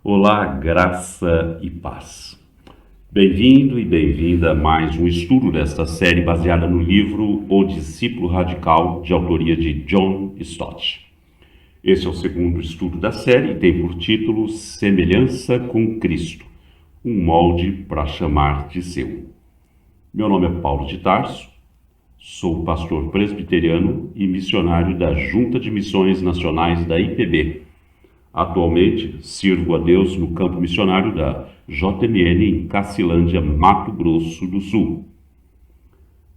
Olá, graça e paz. Bem-vindo e bem-vinda a mais um estudo desta série baseada no livro O Discípulo Radical, de autoria de John Stott. Esse é o segundo estudo da série e tem por título Semelhança com Cristo, um molde para chamar de seu. Meu nome é Paulo de Tarso, sou pastor presbiteriano e missionário da Junta de Missões Nacionais da IPB. Atualmente, sirvo a Deus no campo missionário da JMN em Cacilândia, Mato Grosso do Sul.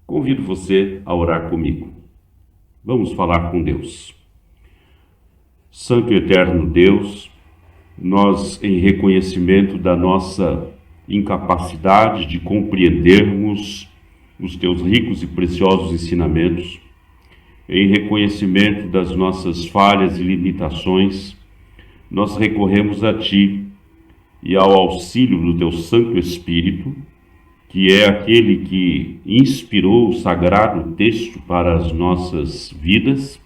Convido você a orar comigo. Vamos falar com Deus. Santo e eterno Deus, nós, em reconhecimento da nossa incapacidade de compreendermos os teus ricos e preciosos ensinamentos, em reconhecimento das nossas falhas e limitações, nós recorremos a Ti e ao auxílio do Teu Santo Espírito, que é aquele que inspirou o sagrado texto para as nossas vidas,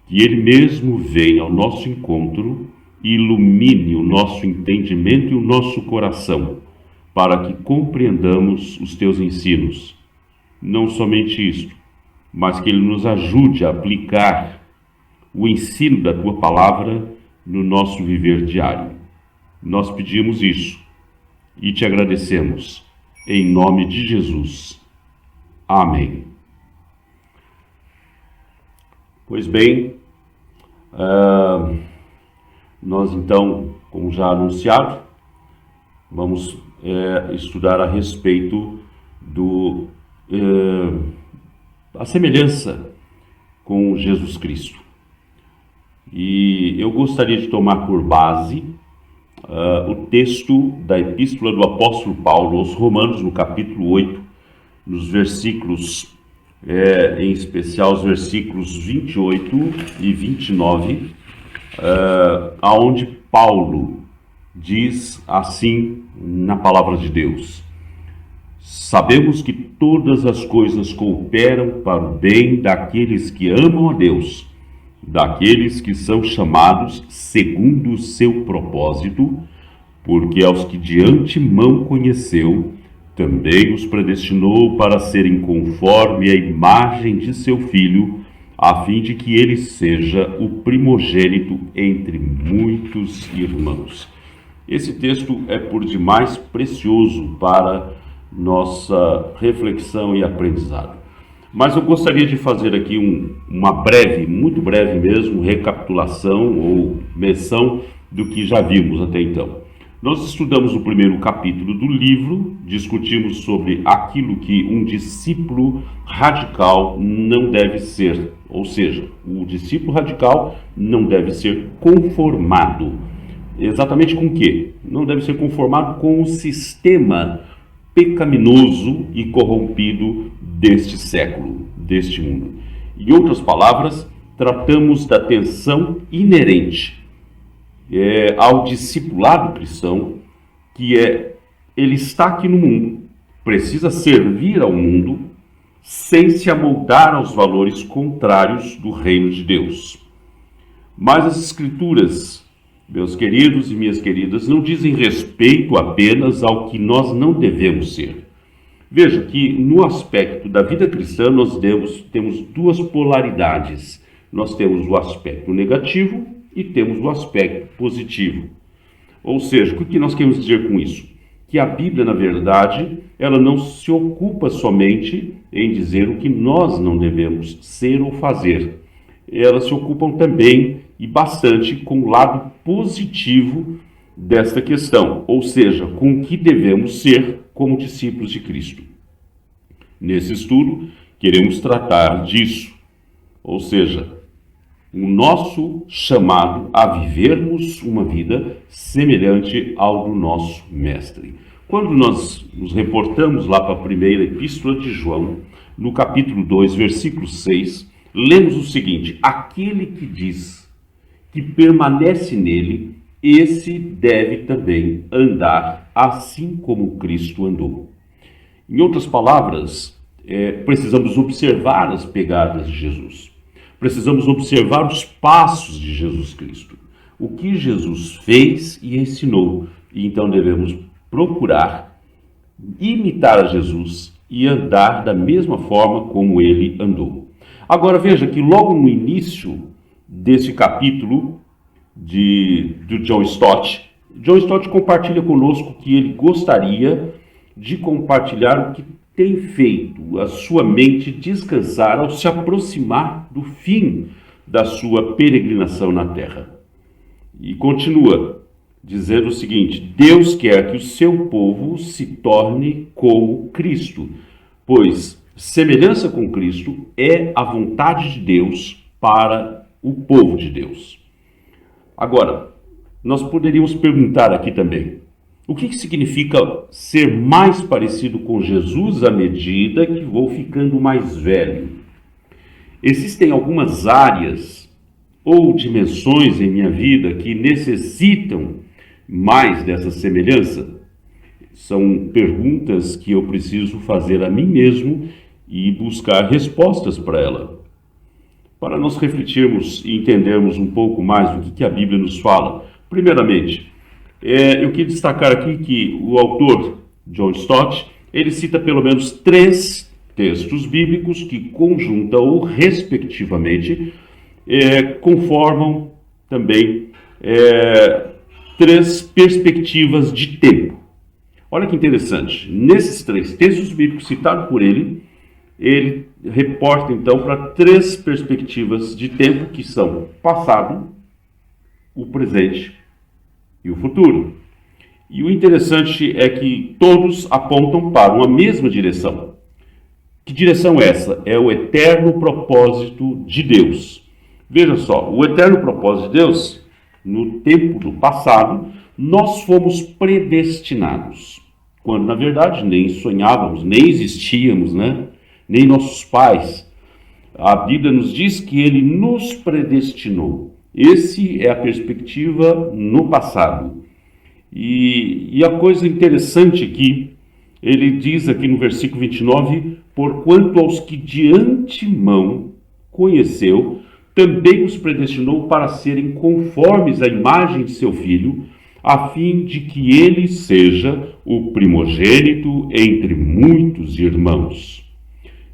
que Ele mesmo venha ao nosso encontro e ilumine o nosso entendimento e o nosso coração, para que compreendamos os Teus ensinos. Não somente isto, mas que Ele nos ajude a aplicar o ensino da Tua Palavra no nosso viver diário. Nós pedimos isso e te agradecemos, em nome de Jesus. Amém. Pois bem, nós então, como já anunciado, vamos estudar a respeito a semelhança com Jesus Cristo. E eu gostaria de tomar por base o texto da Epístola do Apóstolo Paulo aos Romanos, no capítulo 8, nos versículos, em especial os versículos 28 e 29, aonde Paulo diz assim na palavra de Deus: sabemos que todas as coisas cooperam para o bem daqueles que amam a Deus, daqueles que são chamados segundo o seu propósito, porque aos que de antemão conheceu, também os predestinou para serem conforme a imagem de seu Filho, a fim de que ele seja o primogênito entre muitos irmãos. Esse texto é por demais precioso para nossa reflexão e aprendizado. Mas eu gostaria de fazer aqui uma breve, muito breve mesmo, recapitulação ou menção do que já vimos até então. Nós estudamos o primeiro capítulo do livro, discutimos sobre aquilo que um discípulo radical não deve ser, ou seja, o discípulo radical não deve ser conformado. Exatamente com o quê? Não deve ser conformado com o sistema pecaminoso e corrompido deste século, deste mundo. Em outras palavras, tratamos da tensão inerente ao discipulado cristão, que ele está aqui no mundo, precisa servir ao mundo, sem se amoldar aos valores contrários do reino de Deus. Mas as Escrituras, meus queridos e minhas queridas, não dizem respeito apenas ao que nós não devemos ser. Veja que no aspecto da vida cristã nós temos duas polaridades. Nós temos o aspecto negativo e temos o aspecto positivo. Ou seja, o que nós queremos dizer com isso? Que a Bíblia, na verdade, ela não se ocupa somente em dizer o que nós não devemos ser ou fazer. Elas se ocupam também e bastante com o lado positivo desta questão, ou seja, com o que devemos ser como discípulos de Cristo. Nesse estudo, queremos tratar disso, ou seja, o nosso chamado a vivermos uma vida semelhante ao do nosso Mestre. Quando nós nos reportamos lá para a primeira epístola de João, no capítulo 2, versículo 6, lemos o seguinte: aquele que diz que permanece nele, esse deve também andar assim como Cristo andou. Em outras palavras, precisamos observar as pegadas de Jesus. Precisamos observar os passos de Jesus Cristo. o que Jesus fez e ensinou. E então devemos procurar imitar a Jesus e andar da mesma forma como ele andou. Agora veja que logo no início desse capítulo do John Stott compartilha conosco que ele gostaria de compartilhar o que tem feito a sua mente descansar ao se aproximar do fim da sua peregrinação na terra. E continua dizendo o seguinte: Deus quer que o seu povo se torne como Cristo, pois semelhança com Cristo é a vontade de Deus para o povo de Deus. Agora, nós poderíamos perguntar aqui também, o que significa ser mais parecido com Jesus à medida que vou ficando mais velho? Existem algumas áreas ou dimensões em minha vida que necessitam mais dessa semelhança? São perguntas que eu preciso fazer a mim mesmo e buscar respostas para ela. Para nós refletirmos e entendermos um pouco mais do que a Bíblia nos fala, primeiramente, eu queria destacar aqui que o autor John Stott, ele cita pelo menos 3 textos bíblicos que conjuntam ou respectivamente conformam também 3 perspectivas de tempo. Olha que interessante, nesses 3 textos bíblicos citados por ele reporta então para 3 perspectivas de tempo que são o passado, o presente e o futuro. E o interessante é que todos apontam para uma mesma direção. Que direção é essa? É o eterno propósito de Deus. Veja só, o eterno propósito de Deus, no tempo do passado, nós fomos predestinados. Quando, na verdade, nem sonhávamos, nem existíamos, né? Nem nossos pais. A Bíblia nos diz que ele nos predestinou. Esse é a perspectiva no passado. E a coisa interessante aqui, ele diz aqui no versículo 29, porquanto aos que de antemão conheceu, também os predestinou para serem conformes à imagem de seu Filho, a fim de que ele seja o primogênito entre muitos irmãos.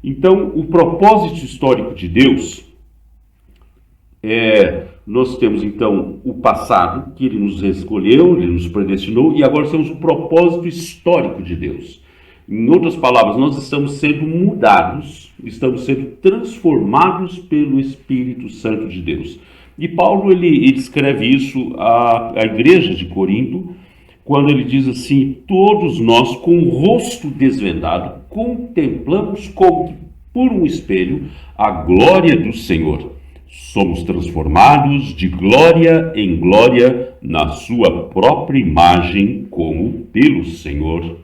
Então, o propósito histórico de Deus nós temos então o passado, que ele nos escolheu, ele nos predestinou, e agora temos o propósito histórico de Deus. Em outras palavras, nós estamos sendo mudados, estamos sendo transformados pelo Espírito Santo de Deus. E Paulo ele escreve isso à igreja de Corinto, quando ele diz assim: todos nós com o rosto desvendado contemplamos como por um espelho a glória do Senhor. Somos transformados de glória em glória na sua própria imagem, como pelo Senhor,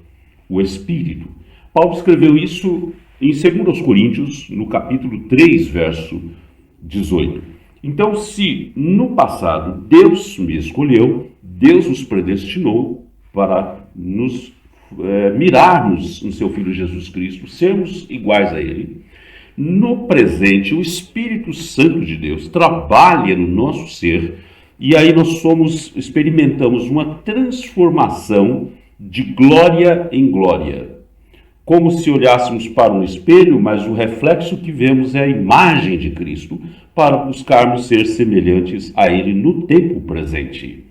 o Espírito. Paulo escreveu isso em 2 Coríntios, no capítulo 3, verso 18. Então, se no passado Deus me escolheu, Deus nos predestinou para nos mirarmos no seu Filho Jesus Cristo, sermos iguais a Ele. No presente, o Espírito Santo de Deus trabalha no nosso ser e aí nós experimentamos uma transformação de glória em glória. Como se olhássemos para um espelho, mas o reflexo que vemos é a imagem de Cristo, para buscarmos ser semelhantes a Ele no tempo presente.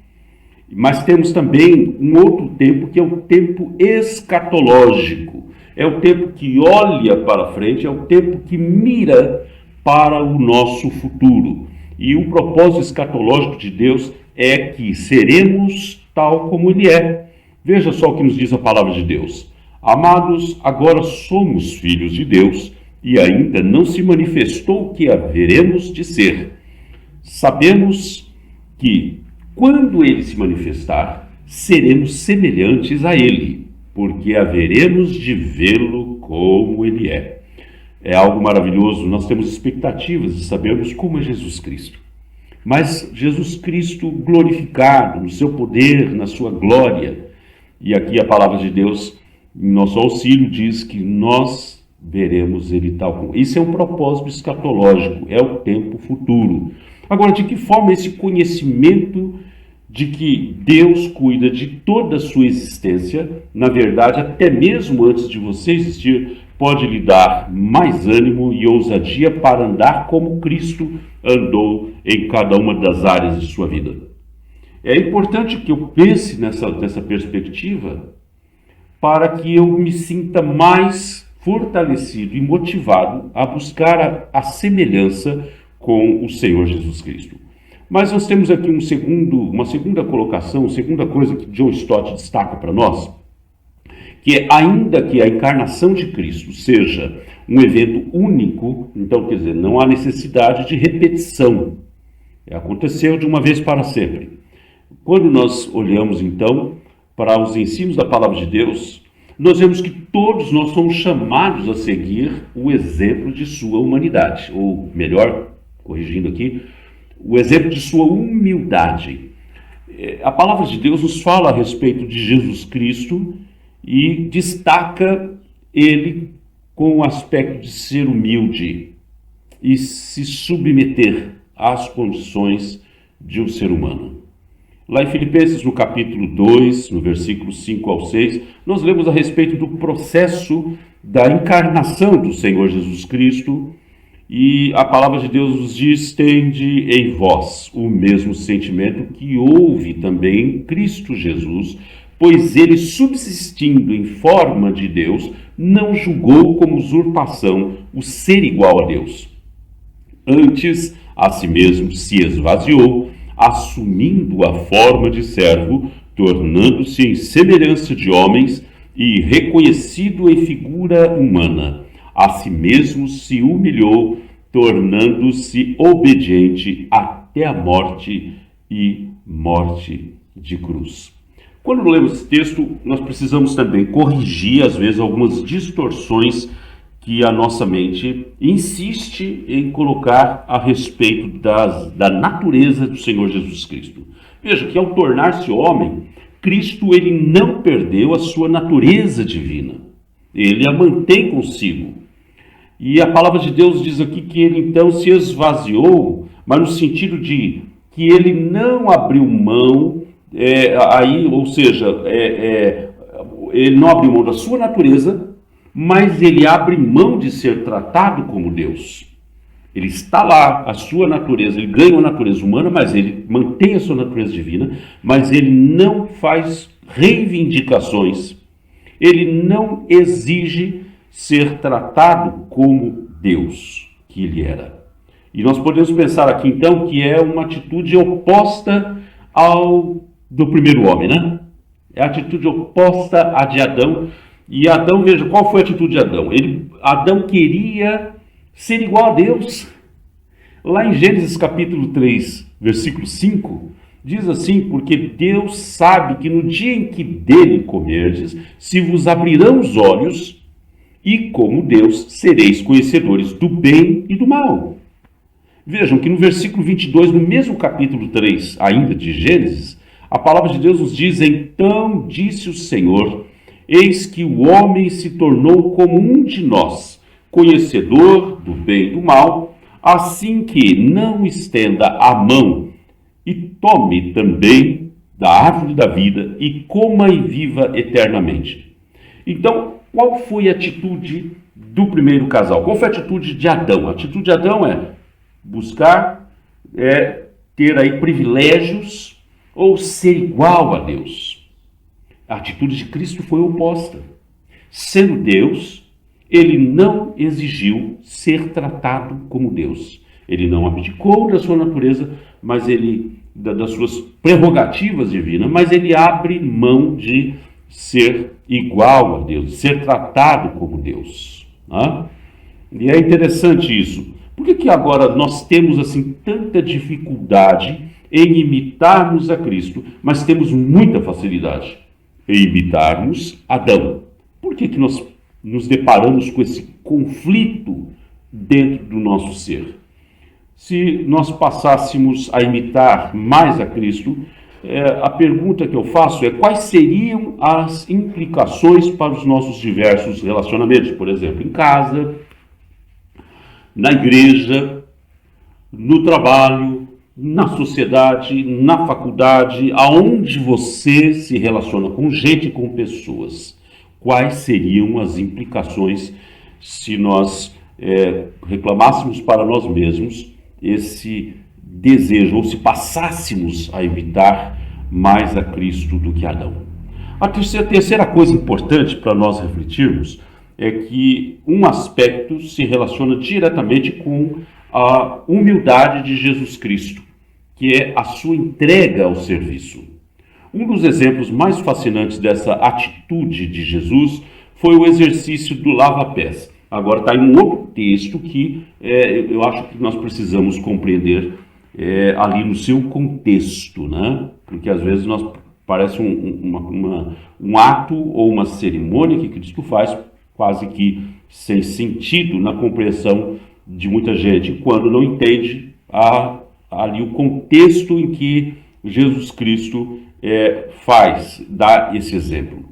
Mas temos também um outro tempo, que é o tempo escatológico. É o tempo que olha para frente, é o tempo que mira para o nosso futuro. E o propósito escatológico de Deus é que seremos tal como Ele é. Veja só o que nos diz a palavra de Deus. Amados, agora somos filhos de Deus e ainda não se manifestou o que haveremos de ser. Sabemos que, quando Ele se manifestar, seremos semelhantes a Ele, porque haveremos de vê-lo como Ele é. É algo maravilhoso, nós temos expectativas de sabermos como é Jesus Cristo. Mas Jesus Cristo glorificado no seu poder, na sua glória. E aqui a palavra de Deus, em nosso auxílio, diz que nós veremos ele tal como. Isso é um propósito escatológico, é o tempo futuro. Agora, de que forma esse conhecimento de que Deus cuida de toda a sua existência, na verdade, até mesmo antes de você existir, pode lhe dar mais ânimo e ousadia para andar como Cristo andou em cada uma das áreas de sua vida. É importante que eu pense nessa perspectiva para que eu me sinta mais fortalecido e motivado a buscar a semelhança com o Senhor Jesus Cristo. Mas nós temos aqui uma segunda colocação, uma segunda coisa que John Stott destaca para nós, que é, ainda que a encarnação de Cristo seja um evento único, então, quer dizer, não há necessidade de repetição. Aconteceu de uma vez para sempre. Quando nós olhamos, então, para os ensinos da Palavra de Deus, nós vemos que todos nós somos chamados a seguir o exemplo de sua humanidade, ou melhor, corrigindo aqui, o exemplo de sua humildade. A Palavra de Deus nos fala a respeito de Jesus Cristo e destaca ele com o aspecto de ser humilde e se submeter às condições de um ser humano. Lá em Filipenses, no capítulo 2, no versículo 5 ao 6, nós lemos a respeito do processo da encarnação do Senhor Jesus Cristo, e a palavra de Deus nos diz: tende em vós o mesmo sentimento que houve também em Cristo Jesus, pois ele, subsistindo em forma de Deus, não julgou como usurpação o ser igual a Deus. Antes, a si mesmo se esvaziou, assumindo a forma de servo, tornando-se em semelhança de homens e reconhecido em figura humana. A si mesmo se humilhou, tornando-se obediente até a morte e morte de cruz. Quando lemos esse texto, nós precisamos também corrigir, às vezes, algumas distorções que a nossa mente insiste em colocar a respeito da natureza do Senhor Jesus Cristo. Veja que ao tornar-se homem, Cristo ele não perdeu a sua natureza divina. Ele a mantém consigo. E a palavra de Deus diz aqui que ele então se esvaziou, mas no sentido de que ele não abriu mão, ele não abriu mão da sua natureza, mas ele abre mão de ser tratado como Deus. Ele está lá, a sua natureza, ele ganha a natureza humana, mas ele mantém a sua natureza divina, mas ele não faz reivindicações, ele não exige ser tratado como Deus que ele era. E nós podemos pensar aqui então que é uma atitude oposta do primeiro homem, né? É a atitude oposta à de Adão. E Adão, veja, qual foi a atitude de Adão? Adão queria ser igual a Deus. Lá em Gênesis capítulo 3, versículo 5, diz assim: porque Deus sabe que no dia em que dele comerdes, se vos abrirão os olhos, e como Deus sereis conhecedores do bem e do mal. Vejam que no versículo 22, no mesmo capítulo 3, ainda de Gênesis, a palavra de Deus nos diz: então disse o Senhor, eis que o homem se tornou como um de nós, conhecedor do bem e do mal, assim que não estenda a mão e tome também da árvore da vida e coma e viva eternamente. Então, qual foi a atitude do primeiro casal? Qual foi a atitude de Adão? A atitude de Adão é buscar, ter aí privilégios ou ser igual a Deus. A atitude de Cristo foi oposta. Sendo Deus, ele não exigiu ser tratado como Deus. Ele não abdicou da sua natureza, mas das suas prerrogativas divinas, mas ele abre mão de ser igual a Deus, de ser tratado como Deus. Né? E é interessante isso. Por que agora nós temos assim tanta dificuldade em imitarmos a Cristo, mas temos muita facilidade em imitarmos Adão? Por que nós nos deparamos com esse conflito dentro do nosso ser? Se nós passássemos a imitar mais a Cristo, a pergunta que eu faço é: quais seriam as implicações para os nossos diversos relacionamentos? Por exemplo, em casa, na igreja, no trabalho, na sociedade, na faculdade, aonde você se relaciona com gente, com pessoas. Quais seriam as implicações se nós reclamássemos para nós mesmos esse desejo, ou se passássemos a evitar mais a Cristo do que a Adão? A terceira coisa importante para nós refletirmos é que um aspecto se relaciona diretamente com a humildade de Jesus Cristo, que é a sua entrega ao serviço. Um dos exemplos mais fascinantes dessa atitude de Jesus foi o exercício do lava-pés. Agora está em um outro texto que eu acho que nós precisamos compreender ali no seu contexto, né? Porque às vezes parece um ato ou uma cerimônia que Cristo faz quase que sem sentido na compreensão de muita gente, quando não entende ali o contexto em que Jesus Cristo dá esse exemplo.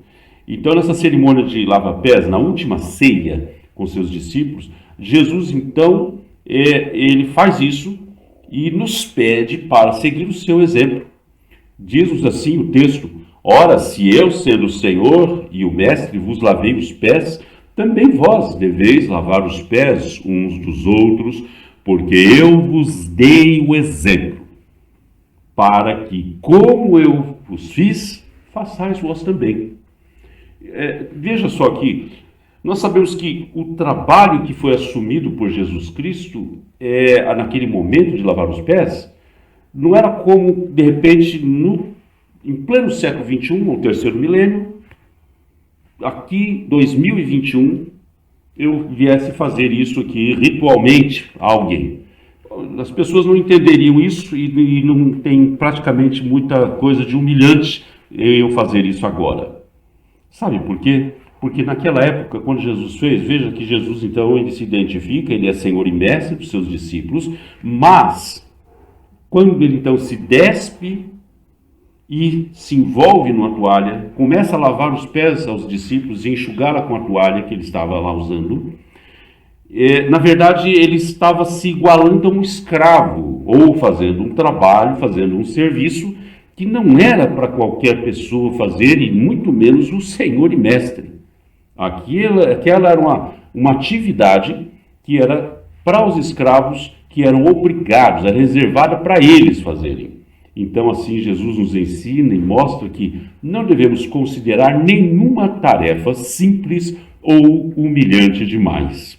Então, nessa cerimônia de lava-pés, na última ceia com seus discípulos, Jesus, então, ele faz isso e nos pede para seguir o seu exemplo. Diz-nos assim o texto: ora, se eu, sendo o Senhor e o Mestre, vos lavei os pés, também vós deveis lavar os pés uns dos outros, porque eu vos dei o exemplo, para que, como eu vos fiz, façais vós também. Veja só que nós sabemos que o trabalho que foi assumido por Jesus Cristo naquele momento de lavar os pés não era como, de repente, em pleno século XXI, no terceiro milênio, aqui, 2021, eu viesse fazer isso aqui ritualmente a alguém. As pessoas não entenderiam isso e não tem praticamente muita coisa de humilhante eu fazer isso agora. Sabe por quê? Porque naquela época, quando Jesus fez, veja que Jesus, então, ele se identifica, ele é Senhor e Mestre dos seus discípulos, mas, quando ele, então, se despe e se envolve numa toalha, começa a lavar os pés aos discípulos e enxugá-la com a toalha que ele estava lá usando, na verdade, ele estava se igualando a um escravo, ou fazendo um trabalho, fazendo um serviço que não era para qualquer pessoa fazer, e muito menos o Senhor e Mestre. Aquela era uma atividade que era para os escravos, que eram obrigados, era reservada para eles fazerem. Então, assim, Jesus nos ensina e mostra que não devemos considerar nenhuma tarefa simples ou humilhante demais.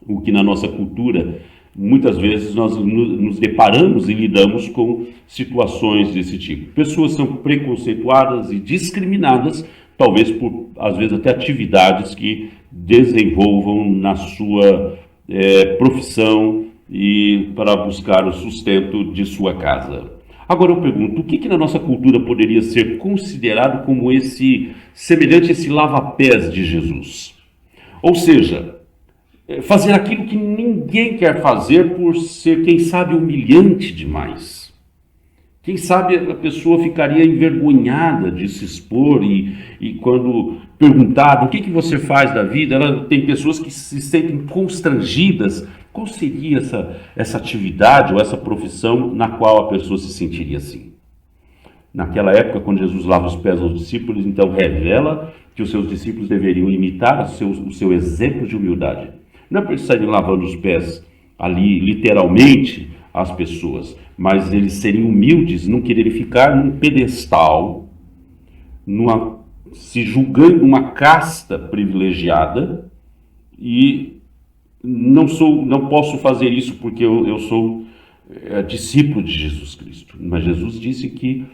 O que na nossa cultura, muitas vezes nós nos deparamos e lidamos com situações desse tipo. Pessoas são preconceituadas e discriminadas, talvez por, às vezes, até atividades que desenvolvam na sua profissão e para buscar o sustento de sua casa. Agora eu pergunto, o que na nossa cultura poderia ser considerado como semelhante a esse lava-pés de Jesus? Ou seja, fazer aquilo que ninguém quer fazer por ser, quem sabe, humilhante demais. Quem sabe a pessoa ficaria envergonhada de se expor e quando perguntado o que você faz da vida, tem pessoas que se sentem constrangidas. Qual seria essa atividade ou essa profissão na qual a pessoa se sentiria assim? Naquela época, quando Jesus lava os pés aos discípulos, então revela que os seus discípulos deveriam imitar o seu exemplo de humildade. Não é para eles saírem lavando os pés ali, literalmente, às pessoas, mas eles serem humildes, não quererem ficar num pedestal, se julgando uma casta privilegiada e não posso fazer isso porque eu sou discípulo de Jesus Cristo. Mas Jesus disse que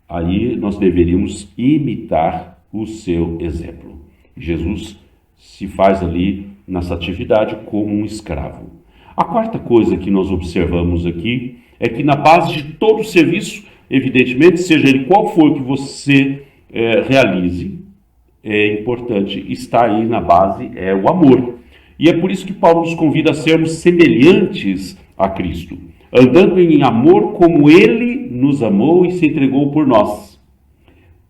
aí nós deveríamos imitar o seu exemplo. Jesus se faz ali nessa atividade como um escravo. A quarta coisa que nós observamos aqui é que na base de todo serviço, evidentemente, seja ele qual for que você realize, é importante, está aí na base, o amor. E é por isso que Paulo nos convida a sermos semelhantes a Cristo, andando em amor como ele nos amou e se entregou por nós.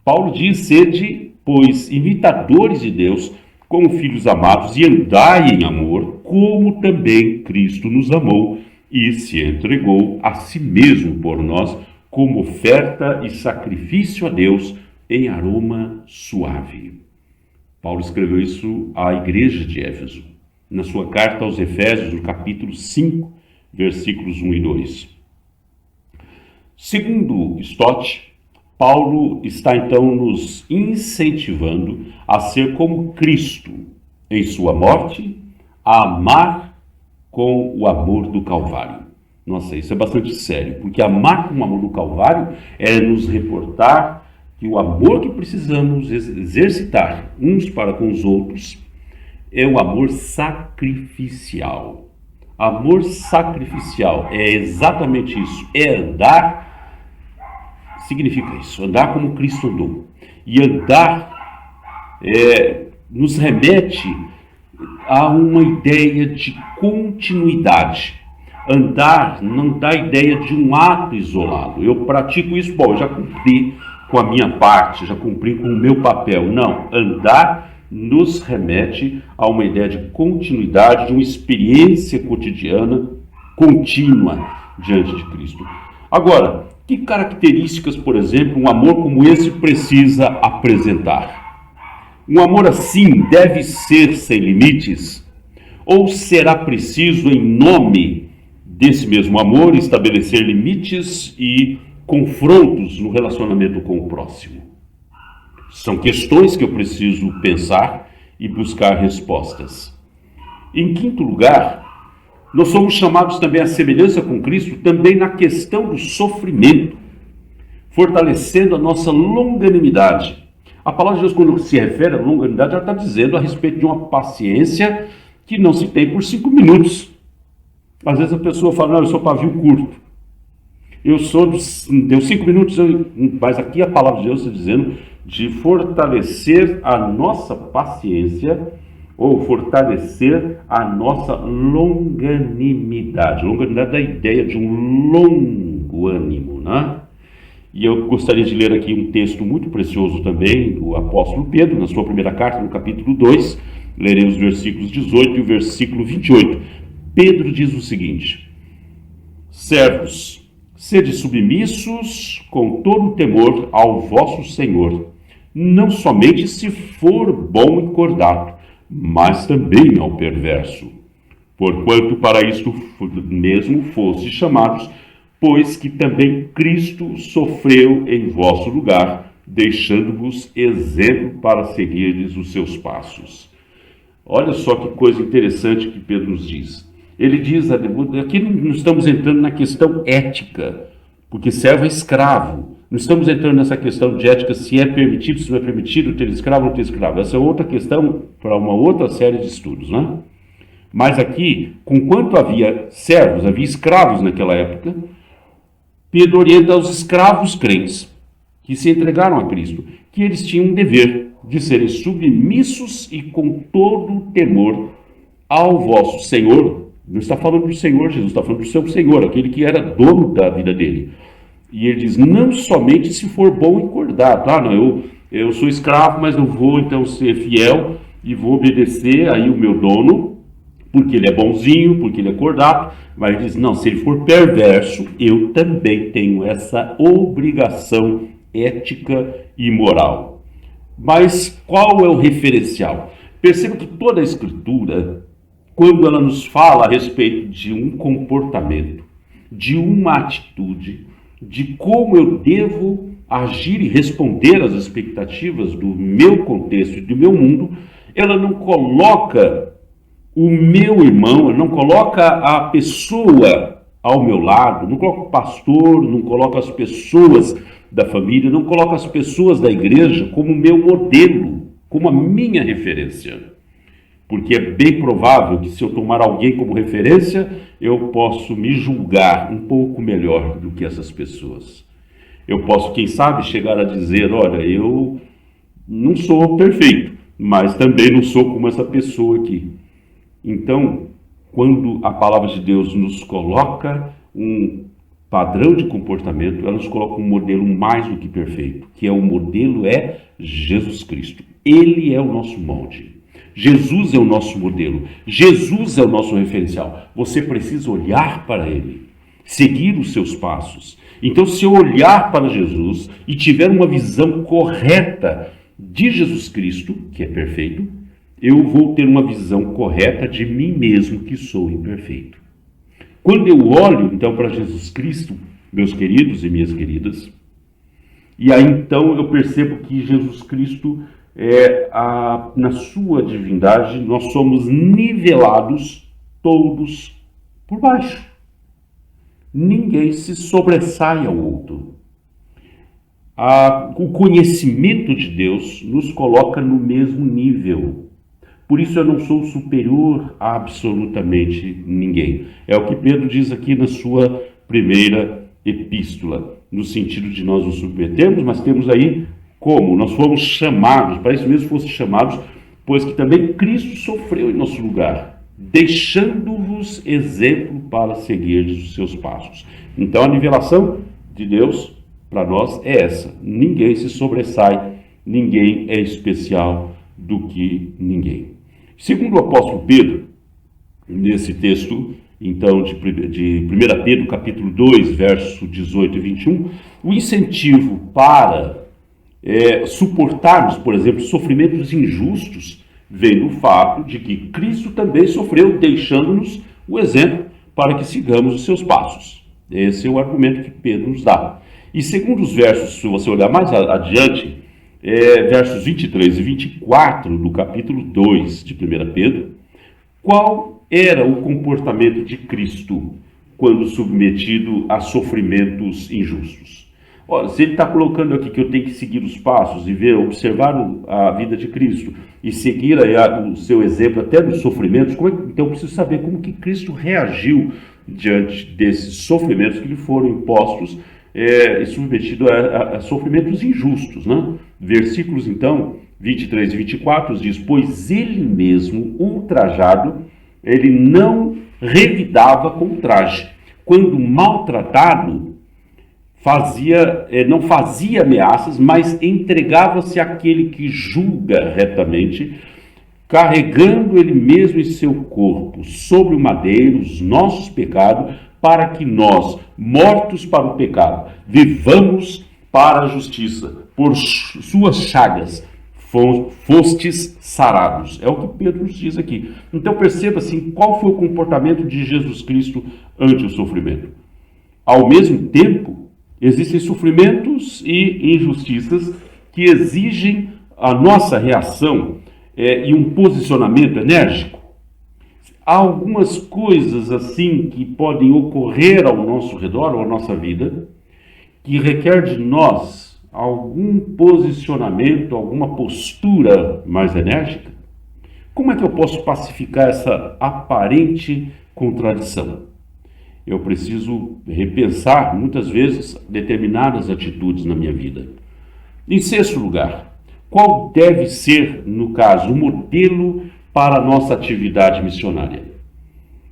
Paulo diz: sede, pois, imitadores de Deus, como filhos amados, e andai em amor, como também Cristo nos amou e se entregou a si mesmo por nós, como oferta e sacrifício a Deus em aroma suave. Paulo escreveu isso à igreja de Éfeso, na sua carta aos Efésios, no capítulo 5, versículos 1 e 2. Segundo Stott, Paulo está então nos incentivando a ser como Cristo em sua morte, a amar com o amor do Calvário. Nossa, isso é bastante sério, porque amar com o amor do Calvário é nos reportar que o amor que precisamos exercitar uns para com os outros é o amor sacrificial. Amor sacrificial é exatamente isso, é andar, significa isso, andar como Cristo andou. E andar nos remete a uma ideia de continuidade. Andar não dá ideia de um ato isolado. Eu pratico isso, bom, eu já cumpri com a minha parte, já cumpri com o meu papel. Não, andar nos remete a uma ideia de continuidade, de uma experiência cotidiana, contínua diante de Cristo. Agora, que características, por exemplo, um amor como esse precisa apresentar? Um amor assim deve ser sem limites? Ou será preciso, em nome desse mesmo amor, estabelecer limites e confrontos no relacionamento com o próximo? São questões que eu preciso pensar e buscar respostas. Em quinto lugar, nós somos chamados também à semelhança com Cristo, também na questão do sofrimento, fortalecendo a nossa longanimidade. A palavra de Deus, quando se refere à longanimidade, ela está dizendo a respeito de uma paciência que não se tem por 5 minutos. Às vezes a pessoa fala: não, eu sou pavio curto. Deu 5 minutos, mas aqui a palavra de Deus está dizendo de fortalecer a nossa paciência ou fortalecer a nossa longanimidade. Longanimidade é a ideia de um longo ânimo, né? E eu gostaria de ler aqui um texto muito precioso também do apóstolo Pedro, na sua primeira carta, no capítulo 2, lerei os versículos 18 e o versículo 28. Pedro diz o seguinte: servos, sede submissos com todo o temor ao vosso Senhor, não somente se for bom e cordato, mas também ao perverso. Porquanto para isto mesmo fostes chamados, pois que também Cristo sofreu em vosso lugar, deixando-vos exemplo para seguirdes os seus passos. Olha só que coisa interessante que Pedro nos diz. Ele diz, aqui não estamos entrando na questão ética, porque servo é escravo. Não estamos entrando nessa questão de ética, se é permitido, se não é permitido ter escravo ou não ter escravo. Essa é outra questão para uma outra série de estudos, né? Mas aqui, conquanto havia servos, havia escravos naquela época, Pedro orienta aos escravos crentes que se entregaram a Cristo, que eles tinham um dever de serem submissos e com todo o temor ao vosso Senhor. Não está falando do Senhor Jesus, está falando do seu Senhor, aquele que era dono da vida dele. E ele diz, não somente se for bom e cordato. Ah, não, eu sou escravo, mas eu vou então ser fiel e vou obedecer aí o meu dono, porque ele é bonzinho, porque ele é cordato. Mas ele diz, não, se ele for perverso, eu também tenho essa obrigação ética e moral. Mas qual é o referencial? Perceba que toda a Escritura, quando ela nos fala a respeito de um comportamento, de uma atitude, de como eu devo agir e responder às expectativas do meu contexto e do meu mundo, ela não coloca o meu irmão, ela não coloca a pessoa ao meu lado, não coloca o pastor, não coloca as pessoas da família, não coloca as pessoas da igreja como meu modelo, como a minha referência. Porque é bem provável que se eu tomar alguém como referência, eu posso me julgar um pouco melhor do que essas pessoas. Eu posso, quem sabe, chegar a dizer, olha, eu não sou perfeito, mas também não sou como essa pessoa aqui. Então, quando a palavra de Deus nos coloca um padrão de comportamento, ela nos coloca um modelo mais do que perfeito, que é o modelo é Jesus Cristo. Ele é o nosso molde. Jesus é o nosso modelo. Jesus é o nosso referencial. Você precisa olhar para ele, seguir os seus passos. Então, se eu olhar para Jesus e tiver uma visão correta de Jesus Cristo, que é perfeito, eu vou ter uma visão correta de mim mesmo, que sou imperfeito. Quando eu olho, então, para Jesus Cristo, meus queridos e minhas queridas, e aí, então, eu percebo que Jesus Cristo, na sua divindade, nós somos nivelados todos por baixo. Ninguém se sobressai ao outro. O conhecimento de Deus nos coloca no mesmo nível. Por isso eu não sou superior a absolutamente ninguém. É o que Pedro diz aqui na sua primeira epístola, no sentido de nós nos submetermos, mas temos aí como? Nós fomos chamados, para isso mesmo fomos chamados, pois que também Cristo sofreu em nosso lugar, deixando-vos exemplo para seguirdes os seus passos. Então a nivelação de Deus para nós é essa: ninguém se sobressai, ninguém é especial do que ninguém. Segundo o apóstolo Pedro, nesse texto, então, de 1 Pedro, capítulo 2, verso 18 e 21, o incentivo para suportarmos, por exemplo, sofrimentos injustos, vem do fato de que Cristo também sofreu, deixando-nos o exemplo para que sigamos os seus passos. Esse é o argumento que Pedro nos dá. E segundo os versos, se você olhar mais adiante, versos 23 e 24 do capítulo 2 de 1 Pedro, qual era o comportamento de Cristo quando submetido a sofrimentos injustos? Olha, se ele está colocando aqui que eu tenho que seguir os passos e ver, observar a vida de Cristo e seguir o seu exemplo até nos sofrimentos, então eu preciso saber como que Cristo reagiu diante desses sofrimentos que lhe foram impostos e submetido a sofrimentos injustos, né? Versículos, então, 23 e 24 diz: pois ele mesmo, ultrajado, ele não revidava com ultraje. Quando maltratado, não fazia ameaças, mas entregava-se àquele que julga retamente, carregando ele mesmo em seu corpo, sobre o madeiro, os nossos pecados, para que nós, mortos para o pecado, vivamos para a justiça. Por suas chagas fostes sarados. É o que Pedro nos diz aqui. Então perceba assim, qual foi o comportamento de Jesus Cristo ante o sofrimento. Ao mesmo tempo, existem sofrimentos e injustiças que exigem a nossa reação e um posicionamento enérgico. Há algumas coisas assim que podem ocorrer ao nosso redor, ou à nossa vida, que requer de nós algum posicionamento, alguma postura mais enérgica. Como é que eu posso pacificar essa aparente contradição? Eu preciso repensar, muitas vezes, determinadas atitudes na minha vida. Em sexto lugar, qual deve ser, no caso, o modelo para a nossa atividade missionária?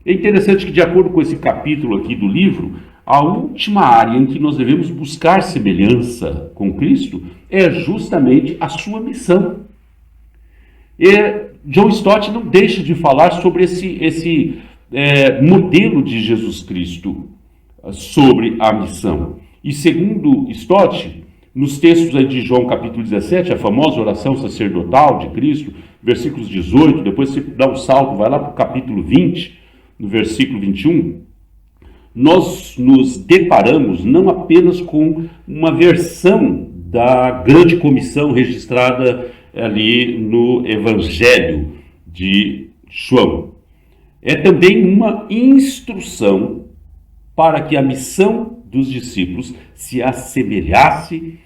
É interessante que, de acordo com esse capítulo aqui do livro, a última área em que nós devemos buscar semelhança com Cristo é justamente a sua missão. E John Stott não deixa de falar sobre esse modelo de Jesus Cristo sobre a missão. E segundo Stott, nos textos aí de João capítulo 17, a famosa oração sacerdotal de Cristo, versículos 18, depois você dá um salto, vai lá para o capítulo 20, no versículo 21, nós nos deparamos não apenas com uma versão da grande comissão registrada ali no Evangelho de João. É também uma instrução para que a missão dos discípulos se assemelhasse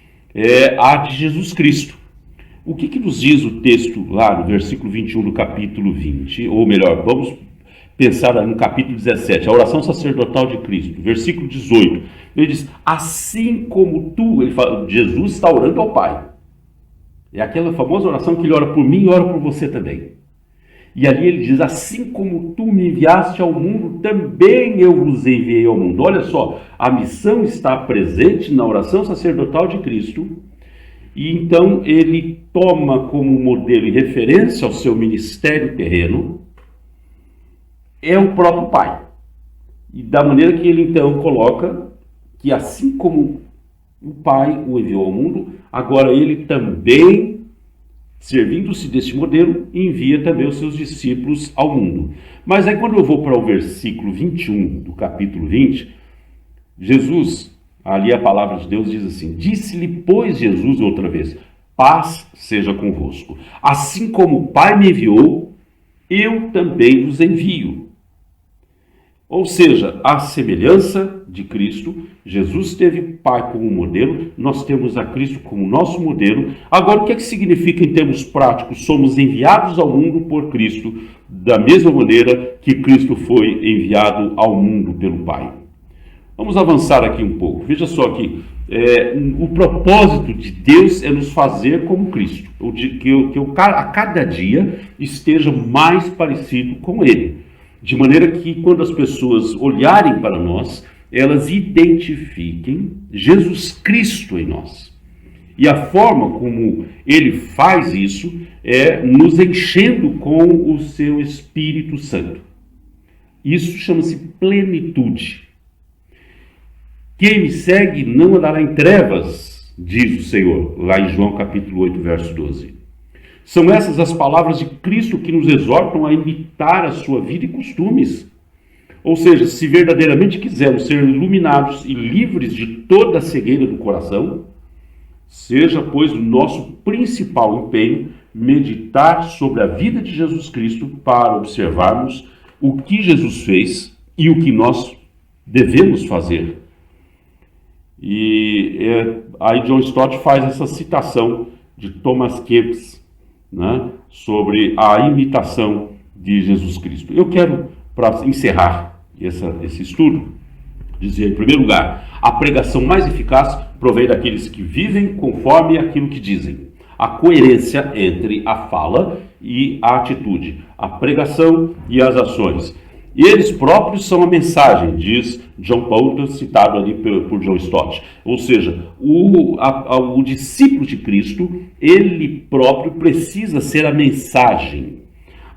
à de Jesus Cristo. O que nos diz o texto lá no versículo 21 do capítulo 20? Ou melhor, vamos pensar no capítulo 17, a oração sacerdotal de Cristo, versículo 18. Ele diz: assim como tu, ele fala, Jesus está orando ao Pai. É aquela famosa oração que ele ora por mim e ora por você também. E ali ele diz, assim como tu me enviaste ao mundo, também eu vos enviei ao mundo. Olha só, a missão está presente na oração sacerdotal de Cristo, e então ele toma como modelo e referência ao seu ministério terreno, é o próprio Pai. E da maneira que ele então coloca que assim como o Pai o enviou ao mundo, agora ele também, servindo-se desse modelo, envia também os seus discípulos ao mundo. Mas aí quando eu vou para o versículo 21 do capítulo 20, Jesus, ali a palavra de Deus diz assim, disse-lhe, pois, Jesus outra vez, paz seja convosco. Assim como o Pai me enviou, eu também vos envio. Ou seja, a semelhança de Cristo, Jesus teve Pai como modelo, nós temos a Cristo como nosso modelo. Agora, o que é que significa em termos práticos? Somos enviados ao mundo por Cristo, da mesma maneira que Cristo foi enviado ao mundo pelo Pai. Vamos avançar aqui um pouco. Veja só que o propósito de Deus é nos fazer como Cristo, que eu a cada dia esteja mais parecido com Ele. De maneira que quando as pessoas olharem para nós, elas identifiquem Jesus Cristo em nós. E a forma como ele faz isso é nos enchendo com o seu Espírito Santo. Isso chama-se plenitude. Quem me segue não andará em trevas, diz o Senhor, lá em João capítulo 8, verso 12. São essas as palavras de Cristo que nos exortam a imitar a sua vida e costumes. Ou seja, se verdadeiramente quisermos ser iluminados e livres de toda a cegueira do coração, seja, pois, o nosso principal empenho meditar sobre a vida de Jesus Cristo para observarmos o que Jesus fez e o que nós devemos fazer. E aí John Stott faz essa citação de Thomas Kempis, né, sobre a imitação de Jesus Cristo. Eu quero, para encerrar esse estudo, dizer, em primeiro lugar, a pregação mais eficaz provém daqueles que vivem conforme aquilo que dizem. A coerência entre a fala e a atitude, a pregação e as ações. E eles próprios são a mensagem, diz John Paul, citado ali por John Stott. Ou seja, o discípulo de Cristo, ele próprio precisa ser a mensagem.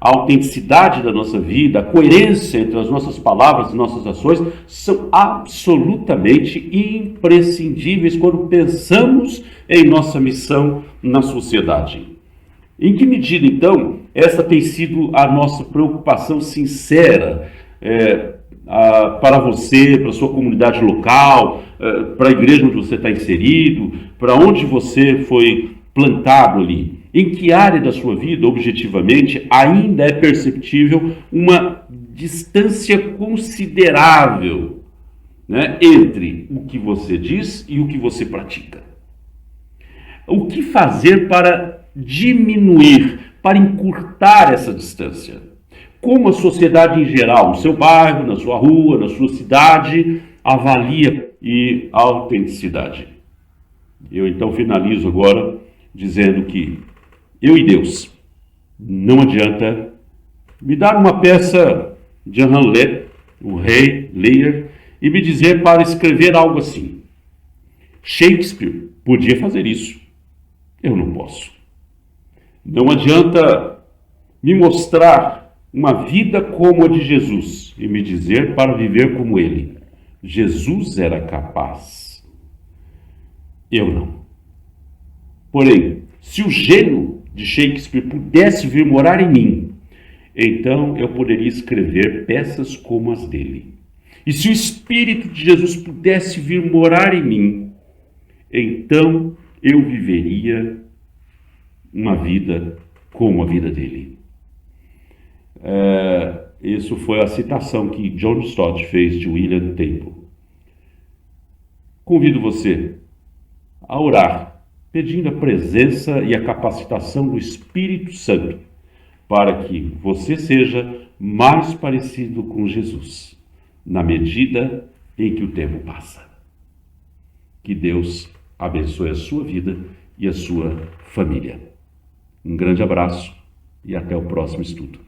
A autenticidade da nossa vida, a coerência entre as nossas palavras e nossas ações são absolutamente imprescindíveis quando pensamos em nossa missão na sociedade. Em que medida, então, essa tem sido a nossa preocupação sincera para você, para a sua comunidade local, para a igreja onde você está inserido, para onde você foi plantado ali? Em que área da sua vida, objetivamente, ainda é perceptível uma distância considerável, né, entre o que você diz e o que você pratica? O que fazer para diminuir, para encurtar essa distância? Como a sociedade em geral, no seu bairro, na sua rua, na sua cidade, avalia a autenticidade? Eu então finalizo agora dizendo que eu e Deus, não adianta me dar uma peça de Hamlet, o rei Lear, e me dizer para escrever algo assim. Shakespeare podia fazer isso, eu não posso. Não adianta me mostrar uma vida como a de Jesus e me dizer para viver como ele. Jesus era capaz, eu não. Porém, se o gênio de Shakespeare pudesse vir morar em mim, então eu poderia escrever peças como as dele. E se o Espírito de Jesus pudesse vir morar em mim, então eu viveria uma vida como a vida dele. Isso foi a citação que John Stott fez de William Temple. Convido você a orar, pedindo a presença e a capacitação do Espírito Santo para que você seja mais parecido com Jesus, na medida em que o tempo passa. Que Deus abençoe a sua vida e a sua família. Um grande abraço e até o próximo estudo.